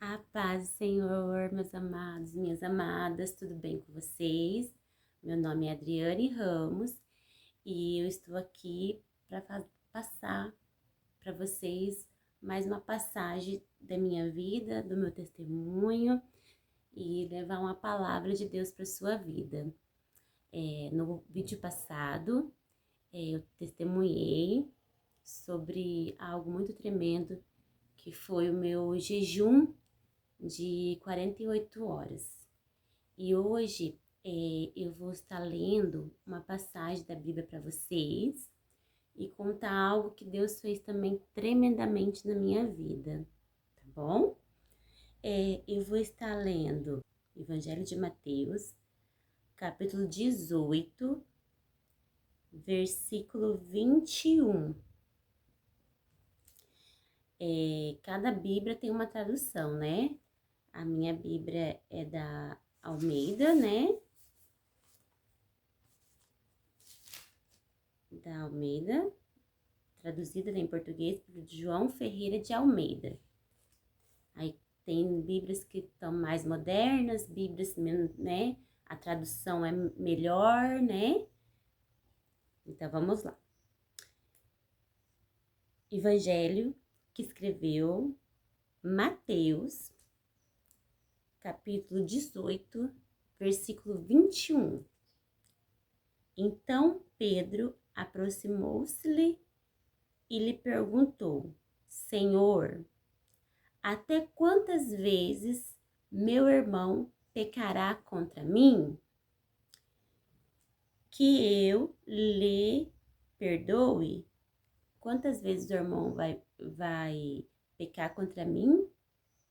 A paz do Senhor, meus amados, minhas amadas, tudo bem com vocês? Meu nome é Adriane Ramos e eu estou aqui para passar para vocês mais uma passagem da minha vida, do meu testemunho e levar uma palavra de Deus para sua vida. No vídeo passado, eu testemunhei sobre algo muito tremendo que foi o meu jejum de 48 horas. E hoje eu vou estar lendo uma passagem da Bíblia para vocês e contar algo que Deus fez também tremendamente na minha vida, tá bom? Eu vou estar lendo Evangelho de Mateus, capítulo 18, versículo 21. Cada Bíblia tem uma tradução, né? A minha Bíblia é da Almeida, né? Da Almeida, traduzida em português por João Ferreira de Almeida. Aí tem Bíblias que estão mais modernas, Bíblias, né? A tradução é melhor, né? Então vamos lá. Evangelho que escreveu Mateus, capítulo 18, versículo 21. Então Pedro aproximou-se-lhe e lhe perguntou: Senhor, até quantas vezes meu irmão pecará contra mim, que eu lhe perdoe? Quantas vezes o irmão vai pecar contra mim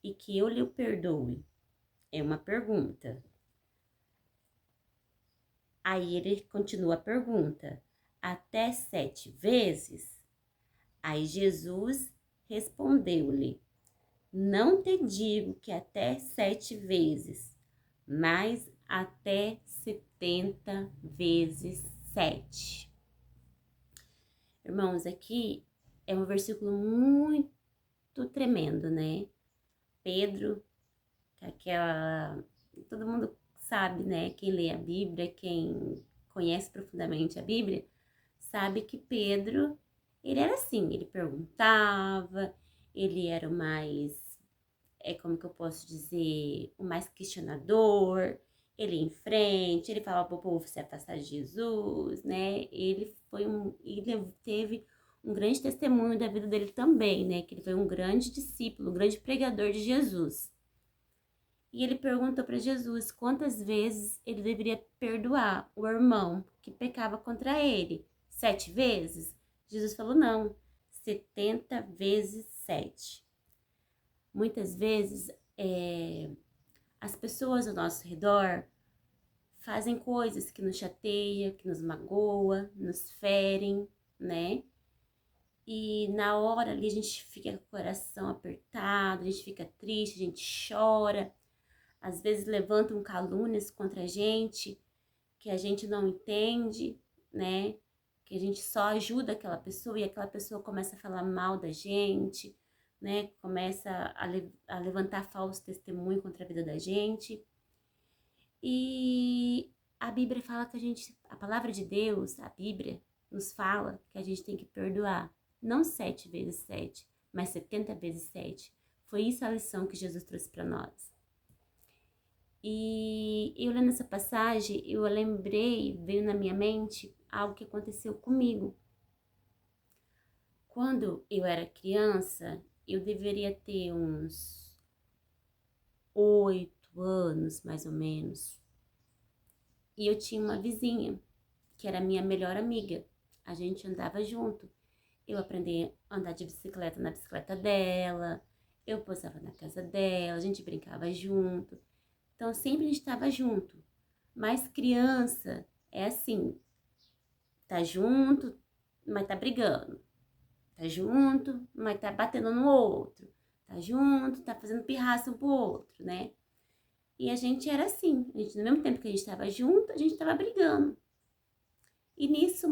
e que eu lhe perdoe? É uma pergunta. Aí ele continua a pergunta: até 7 vezes? Aí Jesus respondeu-lhe: não te digo que até 7 vezes, mas até 70 vezes 7. Irmãos, aqui é um versículo muito tremendo, né? Pedro, todo mundo sabe, né? Quem lê a Bíblia, quem conhece profundamente a Bíblia, sabe que Pedro, ele era assim, ele perguntava, ele era o mais, como que eu posso dizer, o mais questionador, ele ia em frente, ele falava pro povo se afastar de Jesus, né? Ele teve um grande testemunho da vida dele também, né? Que ele foi um grande discípulo, um grande pregador de Jesus. E ele perguntou para Jesus quantas vezes ele deveria perdoar o irmão que pecava contra ele. 7 vezes? Jesus falou não, 70 vezes 7. Muitas vezes, as pessoas ao nosso redor fazem coisas que nos chateia, que nos magoa, nos ferem, né? E na hora ali a gente fica com o coração apertado, a gente fica triste, a gente chora. Às vezes levantam calúnias contra a gente, que a gente não entende, né? Que a gente só ajuda aquela pessoa e aquela pessoa começa a falar mal da gente, né? Começa a levantar falso testemunho contra a vida da gente. E a Bíblia fala que a palavra de Deus, a Bíblia, nos fala que a gente tem que perdoar. Não 7 vezes 7, mas 70 vezes 7. Foi isso a lição que Jesus trouxe para nós. E eu lendo essa passagem, eu lembrei, veio na minha mente algo que aconteceu comigo. Quando eu era criança, eu deveria ter uns 8 anos, mais ou menos. E eu tinha uma vizinha, que era minha melhor amiga. A gente andava junto. Eu aprendi a andar de bicicleta na bicicleta dela, eu posava na casa dela, a gente brincava junto. Então, sempre a gente estava junto. Mas criança é assim, tá junto, mas tá brigando. Tá junto, mas tá batendo no outro. Tá junto, tá fazendo pirraça um pro outro, né? E a gente era assim. A gente, no mesmo tempo que a gente tava junto, a gente tava brigando. E nisso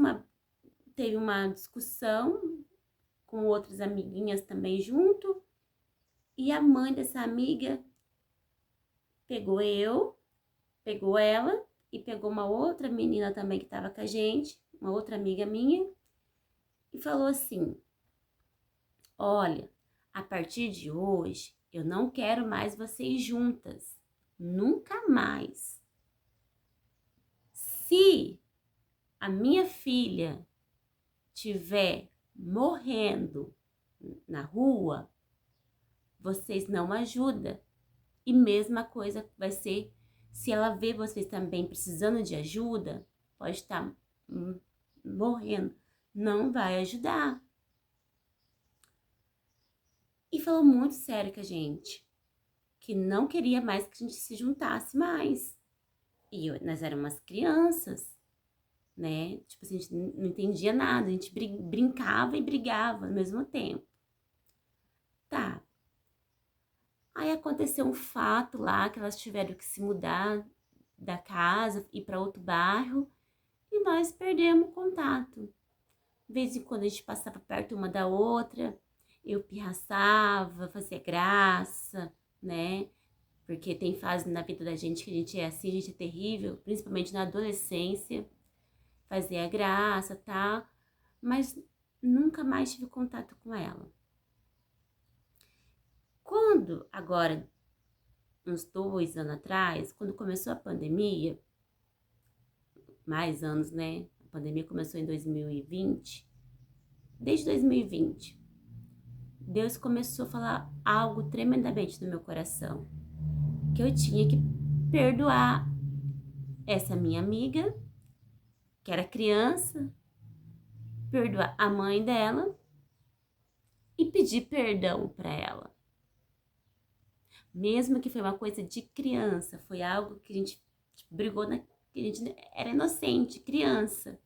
teve uma discussão com outras amiguinhas também junto. E a mãe dessa amiga pegou ela e pegou uma outra menina também que estava com a gente, uma outra amiga minha, e falou assim: olha, a partir de hoje eu não quero mais vocês juntas, nunca mais. Se a minha filha tiver morrendo na rua, vocês não ajudam. E mesma coisa vai ser se ela vê vocês também precisando de ajuda, pode estar morrendo, não vai ajudar. E falou muito sério com a gente, que não queria mais que a gente se juntasse mais. E nós éramos umas crianças, né? Tipo assim, a gente não entendia nada, a gente brincava e brigava ao mesmo tempo. Tá. Aí aconteceu um fato lá que elas tiveram que se mudar da casa, ir para outro bairro, e nós perdemos o contato. De vez em quando a gente passava perto uma da outra, eu pirraçava, fazia graça, né? Porque tem fase na vida da gente que a gente é assim, a gente é terrível, principalmente na adolescência, fazia graça, tá? Mas nunca mais tive contato com ela. Quando, agora, uns 2 anos atrás, quando começou a pandemia, mais anos, né? A pandemia começou em 2020. Desde 2020, Deus começou a falar algo tremendamente no meu coração. Que eu tinha que perdoar essa minha amiga, que era criança, perdoar a mãe dela e pedir perdão para ela. Mesmo que foi uma coisa de criança, foi algo que a gente brigou, que a gente era inocente, criança.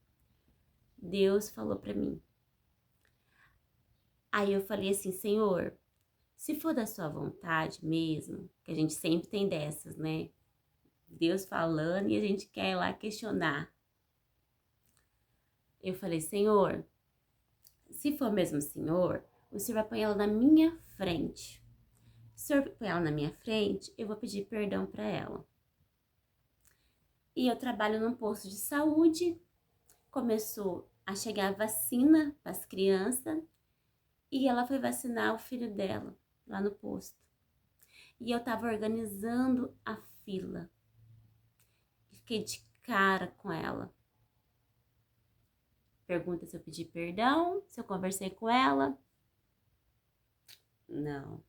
Deus falou para mim. Aí eu falei assim: Senhor, se for da sua vontade mesmo, que a gente sempre tem dessas, né? Deus falando e a gente quer ir lá questionar. Eu falei: Senhor, se for mesmo o Senhor vai pôr ela na minha frente. Se o Senhor pôr ela na minha frente, eu vou pedir perdão para ela. E eu trabalho num posto de saúde, começou a chegar a vacina para as crianças, e ela foi vacinar o filho dela lá no posto. E eu tava organizando a fila. Fiquei de cara com ela. Pergunta se eu pedi perdão, se eu conversei com ela. Não.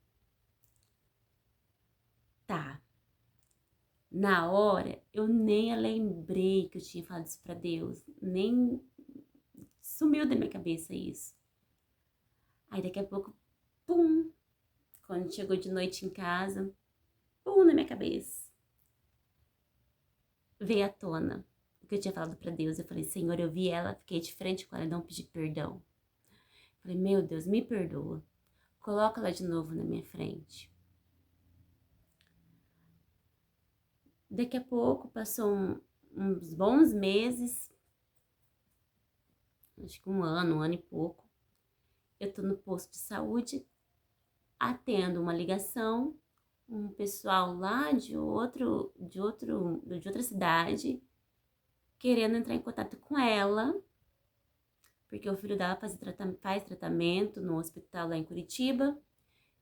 Tá. Na hora, eu nem lembrei que eu tinha falado isso pra Deus. Nem sumiu da minha cabeça isso. Aí daqui a pouco, pum! Quando chegou de noite em casa, pum, na minha cabeça. Veio à tona o que eu tinha falado pra Deus. Eu falei: Senhor, eu vi ela, fiquei de frente com ela e não pedi perdão. Falei: meu Deus, me perdoa. Coloca ela de novo na minha frente. Daqui a pouco, passou uns bons meses, acho que um ano e pouco. Eu tô no posto de saúde, atendo uma ligação, um pessoal lá de outra cidade, querendo entrar em contato com ela, porque o filho dela faz tratamento no hospital lá em Curitiba,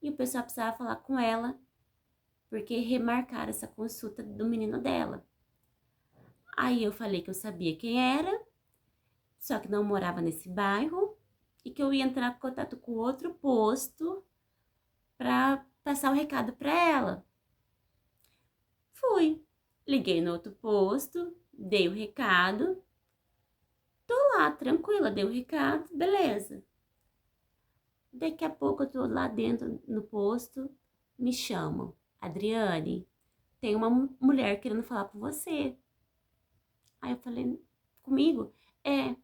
e o pessoal precisava falar com ela, porque remarcaram essa consulta do menino dela. Aí eu falei que eu sabia quem era, só que não morava nesse bairro, e que eu ia entrar em contato com outro posto para passar o recado para ela. Fui, liguei no outro posto, dei o recado, tô lá, tranquila, dei o recado, beleza. Daqui a pouco eu tô lá dentro no posto, me chamam: Adriane, tem uma mulher querendo falar com você. Aí eu falei: comigo?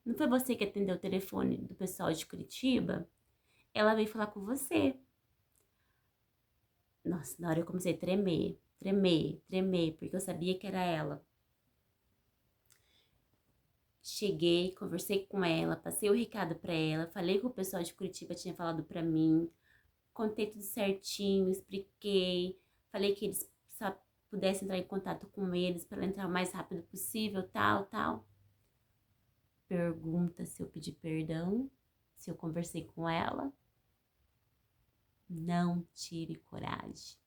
Não foi você que atendeu o telefone do pessoal de Curitiba? Ela veio falar com você. Nossa, na hora eu comecei a tremer, porque eu sabia que era ela. Cheguei, conversei com ela, passei o recado pra ela, falei que o pessoal de Curitiba tinha falado pra mim. contei tudo certinho, expliquei, falei que eles só pudessem entrar em contato com eles para entrar o mais rápido possível, tal, tal. Pergunta se eu pedi perdão, se eu conversei com ela. Não tive coragem.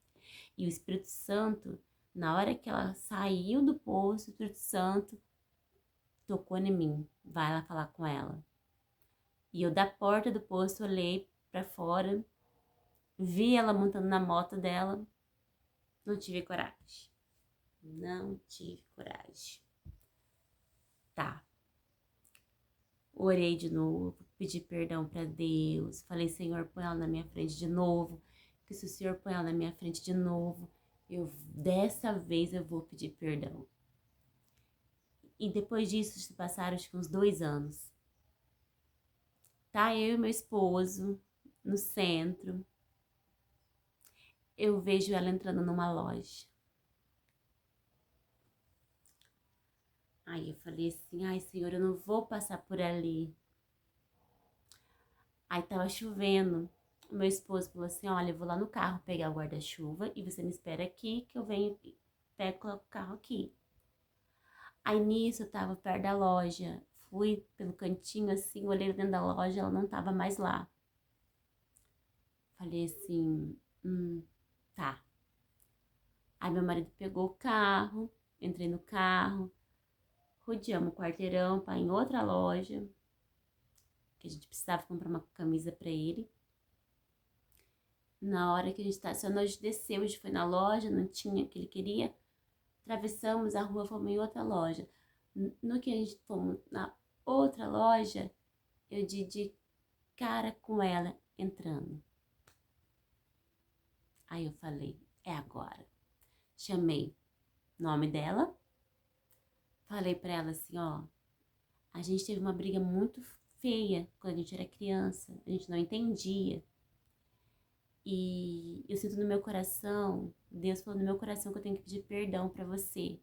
E o Espírito Santo, na hora que ela saiu do poço, o Espírito Santo tocou em mim. Vai lá falar com ela. E eu da porta do poço olhei pra fora, vi ela montando na moto dela. Não tive coragem. Não tive coragem. Tá. Orei de novo, pedi perdão pra Deus. Falei, Senhor, põe ela na minha frente de novo. Que se o Senhor põe ela na minha frente de novo, dessa vez eu vou pedir perdão. E depois disso, se passaram acho que uns 2 anos. Tá eu e meu esposo no centro. Eu vejo ela entrando numa loja. Aí eu falei assim, ai Senhor, eu não vou passar por ali. Aí tava chovendo. O meu esposo falou assim, olha, eu vou lá no carro pegar o guarda-chuva e você me espera aqui que eu venho e pego o carro aqui. Aí nisso eu tava perto da loja. Fui pelo cantinho assim, olhei dentro da loja, ela não tava mais lá. Falei assim, tá. Aí meu marido pegou o carro, entrei no carro, rodeamos o quarteirão para ir em outra loja, que a gente precisava comprar uma camisa para ele. Na hora que a gente estacionou, a gente desceu, a gente foi na loja, não tinha o que ele queria. Atravessamos a rua, fomos em outra loja. No que a gente fomos na outra loja, eu de cara com ela entrando. Aí eu falei, é agora. Chamei o nome dela, falei pra ela assim, ó, a gente teve uma briga muito feia quando a gente era criança, a gente não entendia. E eu sinto no meu coração, Deus falou no meu coração que eu tenho que pedir perdão pra você.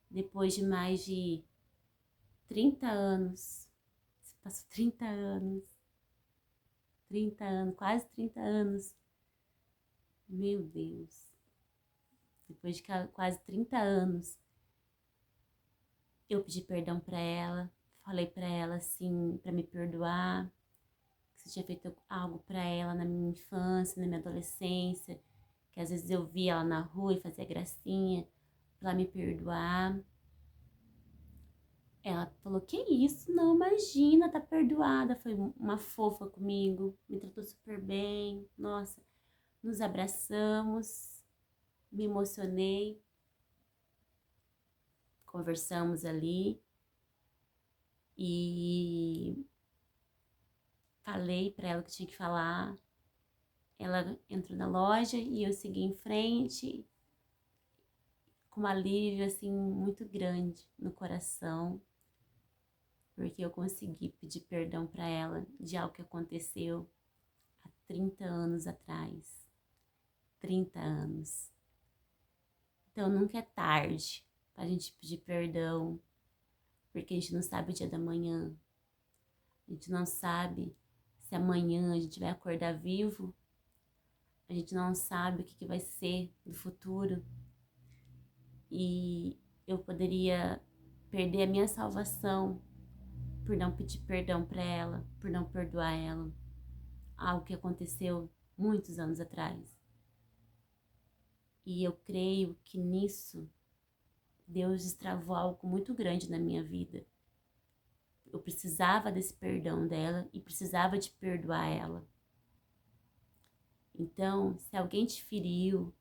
Depois de mais de 30 anos, passou 30 anos, quase 30 anos. Meu Deus. Depois de quase 30 anos, eu pedi perdão pra ela, falei pra ela assim, pra me perdoar, que eu tinha feito algo pra ela na minha infância, na minha adolescência, que às vezes eu via ela na rua e fazia gracinha, pra ela me perdoar. Ela falou, que isso? Não, imagina, tá perdoada. Foi uma fofa comigo, me tratou super bem, nossa, nos abraçamos, me emocionei, conversamos ali e falei pra ela o que tinha que falar. Ela entrou na loja e eu segui em frente com um alívio assim muito grande no coração, porque eu consegui pedir perdão pra ela de algo que aconteceu há 30 anos atrás. 30 anos. Então nunca é tarde pra gente pedir perdão, porque a gente não sabe o dia da manhã. A gente não sabe se amanhã a gente vai acordar vivo. A gente não sabe o que vai ser do futuro. E eu poderia perder a minha salvação por não pedir perdão para ela, por não perdoar ela. Algo que aconteceu muitos anos atrás. E eu creio que nisso Deus destravou algo muito grande na minha vida. Eu precisava desse perdão dela e precisava de perdoar ela. Então, se alguém te feriu,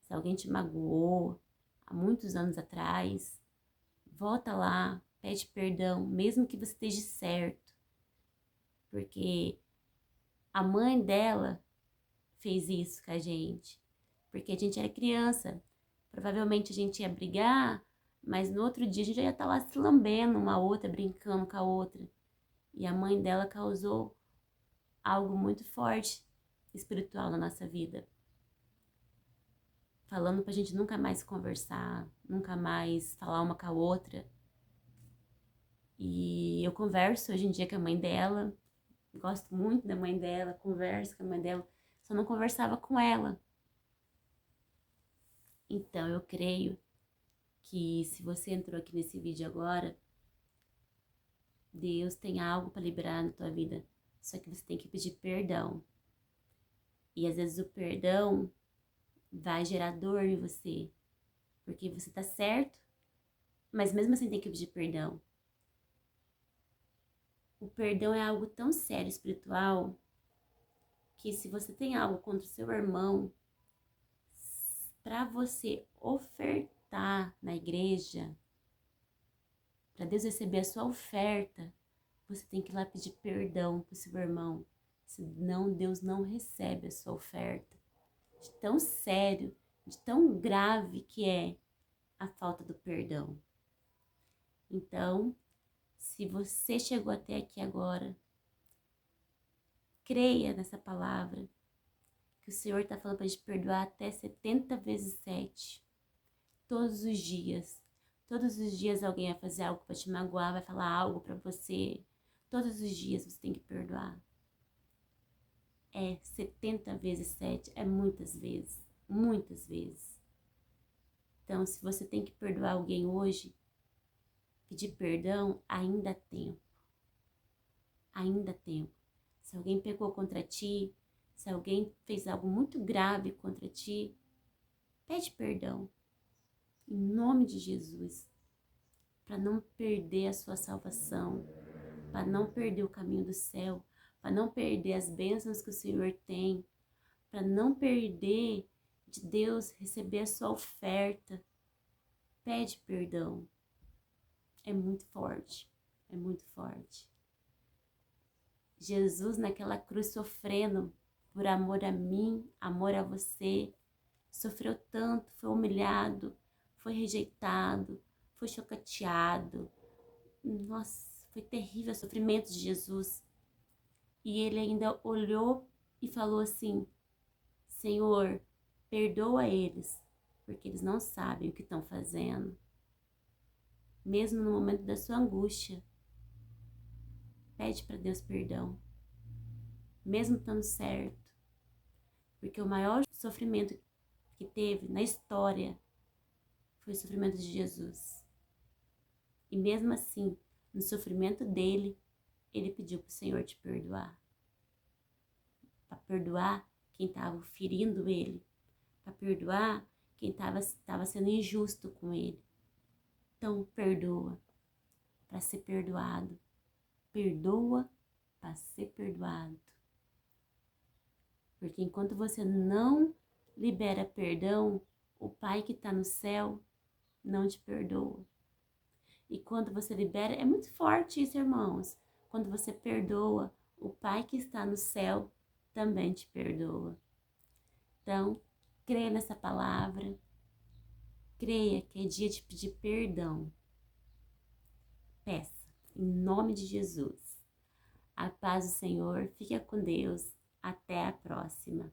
se alguém te magoou há muitos anos atrás, volta lá, pede perdão, mesmo que você esteja certo. Porque a mãe dela fez isso com a gente. Porque a gente era criança. Provavelmente a gente ia brigar, mas no outro dia a gente já ia estar lá se lambendo uma outra, brincando com a outra. E a mãe dela causou algo muito forte espiritual na nossa vida. Falando pra gente nunca mais conversar, nunca mais falar uma com a outra. E eu converso hoje em dia com a mãe dela, gosto muito da mãe dela, converso com a mãe dela, só não conversava com ela. Então eu creio que se você entrou aqui nesse vídeo agora, Deus tem algo para liberar na tua vida, só que você tem que pedir perdão. E às vezes o perdão vai gerar dor em você, porque você tá certo, mas mesmo assim tem que pedir perdão. O perdão é algo tão sério, espiritual, que se você tem algo contra o seu irmão, para você ofertar na igreja, para Deus receber a sua oferta, você tem que ir lá pedir perdão pro seu irmão, senão Deus não recebe a sua oferta. De tão sério, de tão grave que é a falta do perdão. Então, se você chegou até aqui agora, creia nessa palavra, que o Senhor está falando para a gente perdoar até 70 vezes 7, todos os dias. Todos os dias alguém vai fazer algo para te magoar, vai falar algo para você. Todos os dias você tem que perdoar. É 70 vezes 7, é muitas vezes, muitas vezes. Então, se você tem que perdoar alguém hoje, pedir perdão, ainda há tempo. Ainda há tempo. Se alguém pecou contra ti, se alguém fez algo muito grave contra ti, pede perdão. Em nome de Jesus. Para não perder a sua salvação. Para não perder o caminho do céu. Para não perder as bênçãos que o Senhor tem. Para não perder de Deus receber a sua oferta. Pede perdão. É muito forte. É muito forte. Jesus naquela cruz sofrendo por amor a mim, amor a você, sofreu tanto, foi humilhado, foi rejeitado, foi chocateado. Nossa, foi terrível o sofrimento de Jesus. E ele ainda olhou e falou assim: Senhor, perdoa eles, porque eles não sabem o que estão fazendo. Mesmo no momento da sua angústia, pede para Deus perdão, mesmo estando certo, porque o maior sofrimento que teve na história foi o sofrimento de Jesus. E mesmo assim, no sofrimento dele, ele pediu para o Senhor te perdoar. Para perdoar quem estava ferindo ele. Para perdoar quem estava sendo injusto com ele. Então, perdoa para ser perdoado. Perdoa para ser perdoado. Porque enquanto você não libera perdão, o Pai que está no céu não te perdoa. E quando você libera, é muito forte isso, irmãos. Quando você perdoa, o Pai que está no céu também te perdoa. Então, creia nessa palavra. Creia que é dia de pedir perdão. Peça, em nome de Jesus. A paz do Senhor, fica com Deus. Até a próxima.